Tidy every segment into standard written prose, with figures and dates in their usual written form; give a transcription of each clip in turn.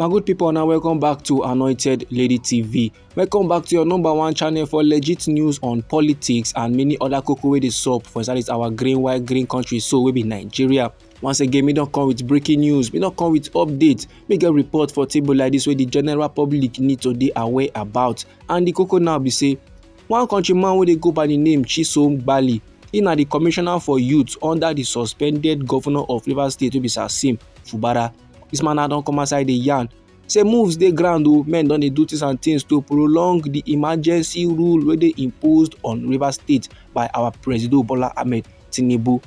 My good people, now welcome back to Anointed Lady TV. Welcome back to your number one channel for legit news on politics and many other koko wey dey sup for inside our white green country, so we be Nigeria. Once again, we don't come with breaking news, we don't come with updates, we get report for table like this where the general public need to be aware about. And the koko now be say, one countryman wey dey go by the name Bali, he na the commissioner for youth under the suspended governor of Rivers State wey be Sim Fubara. This man now don come outside the yarn say moves dey ground o, men don dey do things and things to prolong the emergency rule wey dey imposed on Rivers State by our President Bola Ahmed Tinubu.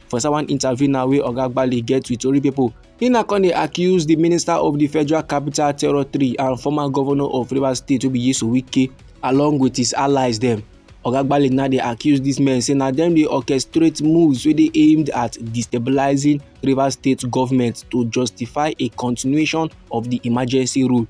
For inside one interview now wey Oga Bali get with Tori people, he na come dey accuse the minister of the Federal Capital Territory and former governor of Rivers State wey be Wike along with his allies dem. Oga Bali now dey accuse these men say na dem dey orchestrate moves wey dey aimed at destabilizing Rivers State government to justify a continuation of the emergency rule.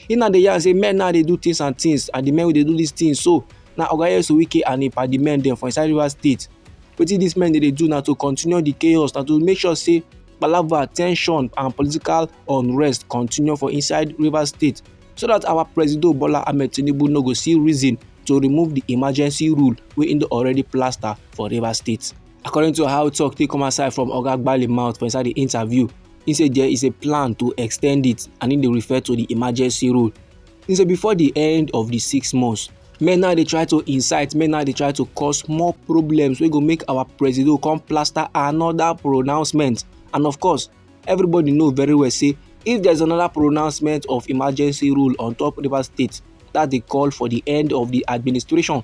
He now dey yarn say men now dey do things and things, and the men wey dey do these things so na Oga Wike and the men dem for inside Rivers State. Wetin these men dey do na to continue the chaos, na to make sure say palava, tension and political unrest continue for inside Rivers State, so that our President Bola Ahmed Tinubu no go see reason to remove the emergency rule wey im don already plaster for Rivers State. According to how talk take come aside from Oga Bali mouth for inside the interview, he said there is a plan to extend it, and he refer to the emergency rule. He said before the end of the 6 months, men now dey try to incite, men now dey try to cause more problems wey go make our president come plaster another pronouncement. And of course, everybody know very well say if there's another pronouncement of emergency rule on top Rivers State, that they call for the end of the administration.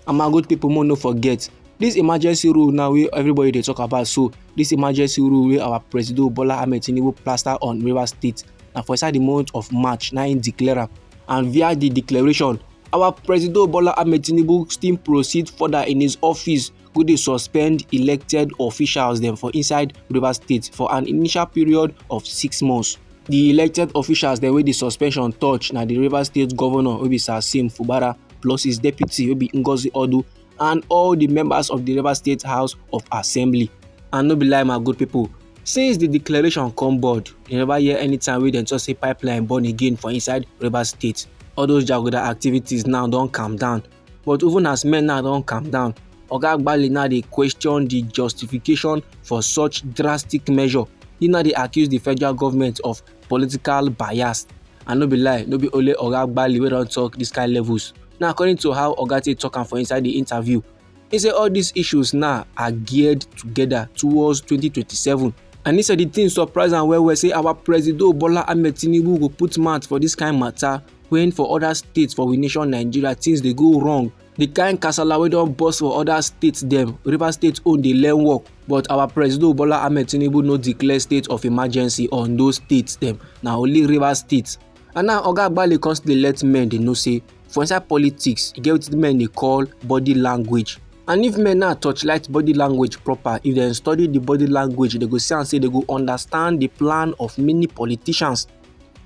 And my good people, no forget this emergency rule now wey everybody dey talk about. So this emergency rule wey our President Bola Ahmed Tinubu plaster on Rivers State na for inside the month of March na im declare am, and via the declaration, our President Bola Ahmed Tinubu still proceed further in his office go dey suspend elected officials dem for inside Rivers State for an initial period of 6 months. The elected officials dem wey the suspension touch na the Rivers State governor wey be Sim Fubara, plus his deputy wey be Ngozi Odu, and all the members of the Rivers State House of Assembly. And no be lie, my good people, since the declaration come board, you never hear any time wey dem talk say pipeline burn again for inside Rivers State. All those jagoda activities now don calm down. But even as men now don calm down, Oga Bali now dey question the justification for such drastic measure. He now dey accuse the federal government of political bias. And no be lie, no be only Oga Bali wey don talk this kind levels. Now, according to how Oga take talk am for inside the interview, he say all these issues now are geared together towards 2027. And he said the thing surprise am well say our President Bola Ahmed Tinubu go put mouth for this kind matter when for other states for we nation Nigeria things dey go wrong. The kind kasala wey don burst for other states dem, Rivers State own dey learn work, but our President Bola Ahmed Tinubu no declare state of emergency on those states dem, na only Rivers State. And now Oga Bali constantly let men dey know say for inside politics, e get wetin men dey call body language. And if men now touchlight body language proper, if dem study the body language, they go see and say they go understand the plan of many politicians.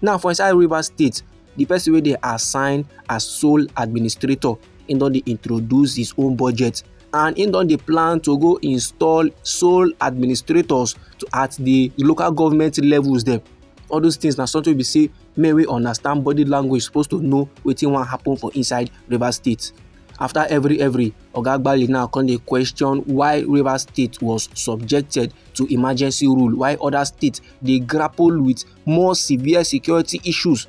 Now for inside Rivers State, the person wey dey assign as sole administrator, im don dey introduce his own budget, and im don dey plan to go install sole administrators at the local government levels dem. All those things na something we be say men wey understand body language supposed to know wetin wan happen for inside Rivers State. After every Oga Bali now come dey question why Rivers State was subjected to emergency rule, why other states dey grapple with more severe security issues,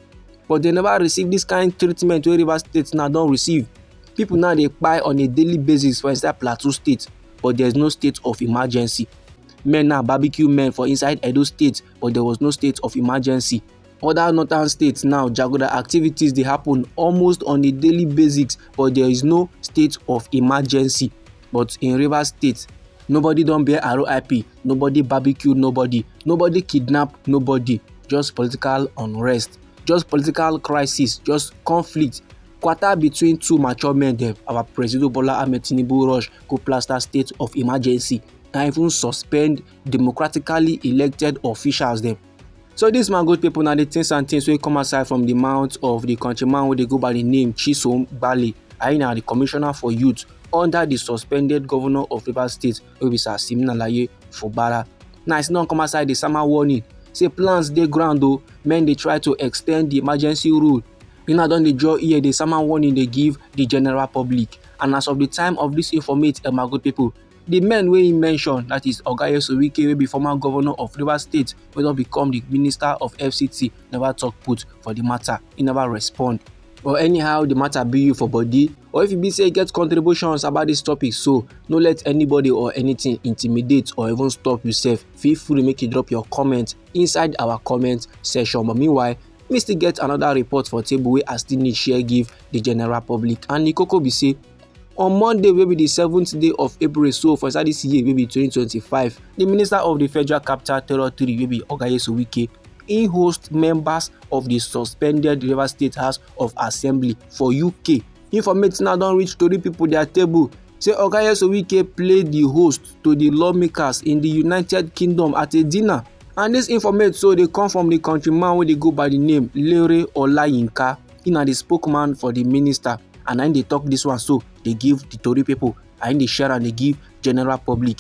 but they never receive this kind treatment wey Rivers State now don receive. People now dey kpai on a daily basis for inside Plateau State, but there is no state of emergency. Men now barbecue men for inside Edo State, but there was no state of emergency. Other northern states now, jagoda activities dey happen almost on a daily basis, but there is no state of emergency. But in Rivers State, nobody don bear RIP, nobody barbecue nobody kidnap nobody, just political unrest, just political crisis, just conflict, quarter between two mature men dem. Our President Bola Ahmed Tinubu rush go plaster state of emergency and even suspend democratically elected officials dem. So this my good people, na the things and things wey come aside from the mouth of the countryman wey dey go by the name Bali. I na the commissioner for youth under the suspended governor of Rivers State wey be Sim Fubara. Now it's don come aside the summer warning say plans dey ground o, men dey try to ex ten d the emergency rule. Una don dey draw ear, dey sermon warning dey give the general public. And as of the time of this informate, my good people, the men wey im mention, that is Oga Wike wey be former governor of Rivers State wey don become the minister of FCT, never talk put for the matter. He never respond. Or anyhow the matter be you for body, or if e be say you get contributions about this topic, so no let anybody or anything intimidate or even stop yourself. Feel free make you drop your comment inside our comment section. But meanwhile, me still get another report for table wey I still need share give the general public. And the koko be say, on Monday wey be the 7th day of April, so for inside this year wey be 2025, the minister of the Federal Capital Territory wey be Oga Wike, he host members of the suspended Rivers State House of Assembly for UK. Informate now don reach tori pipo their table say Oga Wike played the host to the lawmakers in the United Kingdom at a dinner. And this informate so dey come from the countryman wey dey go by the name Lere Olayinka. He na the spokesman for the minister, and na him dey talk this one, so dey give the tori pipo and him dey share and dey give general public.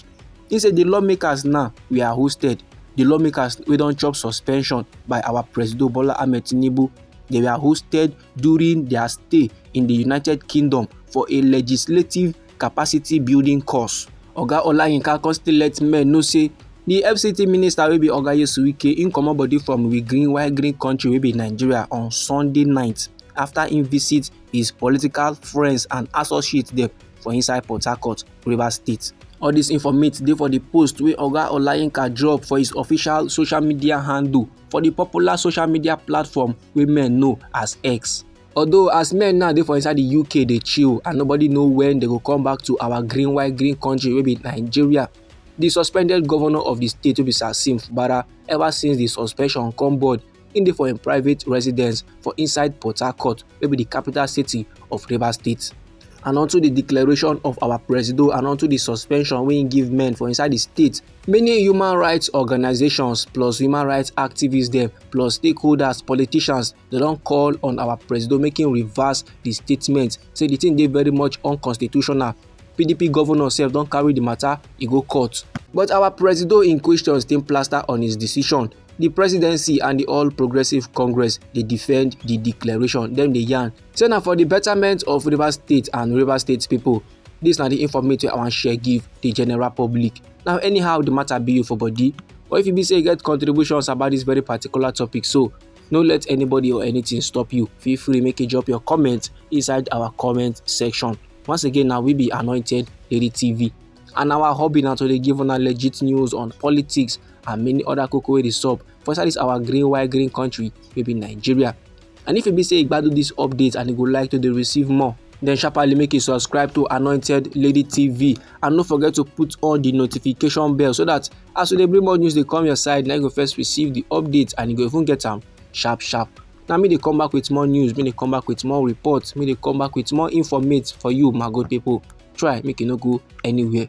He say the lawmakers now were hosted. The lawmakers wey don chop suspension by our President Bola Ahmed Tinubu, they were hosted during their stay in the United Kingdom for a legislative capacity building course. Oga Olayinka come still let men know say the FCT minister wey be Oga Wike, im comot body from we white green country wey be Nigeria on Sunday night after im visit his political friends and associates dem for inside Port Harcourt, Rivers State. All this informate dey for the post wey Oga Olayinka drop for his official social media handle for the popular social media platform wey men know as X. Although as men now dey for inside the UK dey chill and nobody know when they go come back to our white green country wey be Nigeria, the suspended governor of the state wey be Sir Sim Fubara, ever since the suspension come board, im dey for im private residence for inside Port Harcourt wey be the capital city of Rivers State. And unto the declaration of our president and unto the suspension wey im give men for inside the state, many human rights organizations plus human rights activists dem plus stakeholders, politicians, they don call on our president make im reverse the statement, say the thing dey very much unconstitutional. PDP governor sef don carry the matter e go court. But our president in question still plaster on his decision. The presidency and the All Progressive Congress dey defend the declaration. Dem dey yarn say na for the betterment of Rivers State and Rivers State people. This na the information I wan share give the general public. Now anyhow the matter be you for body, or if you be say you get contributions about this very particular topic, so no let anybody or anything stop you. Feel free make you drop your comment inside our comment section. Once again, now we be Anointed Lady TV, and our hobby now to dey give una legit news on politics and many other koko wey dey sup for inside this our white green country wey be Nigeria. And if you be say you gbadu this update and you go like to dey receive more, then sharply make you subscribe to Anointed Lady TV, and no forget to put on the notification bell so that as we dey bring more news dey come your side, now you go first receive the updates and you go even get am sharp. Now me dey come back with more news, me dey come back with more reports, me dey come back with more informate for you, my good people. Try make you no go anywhere.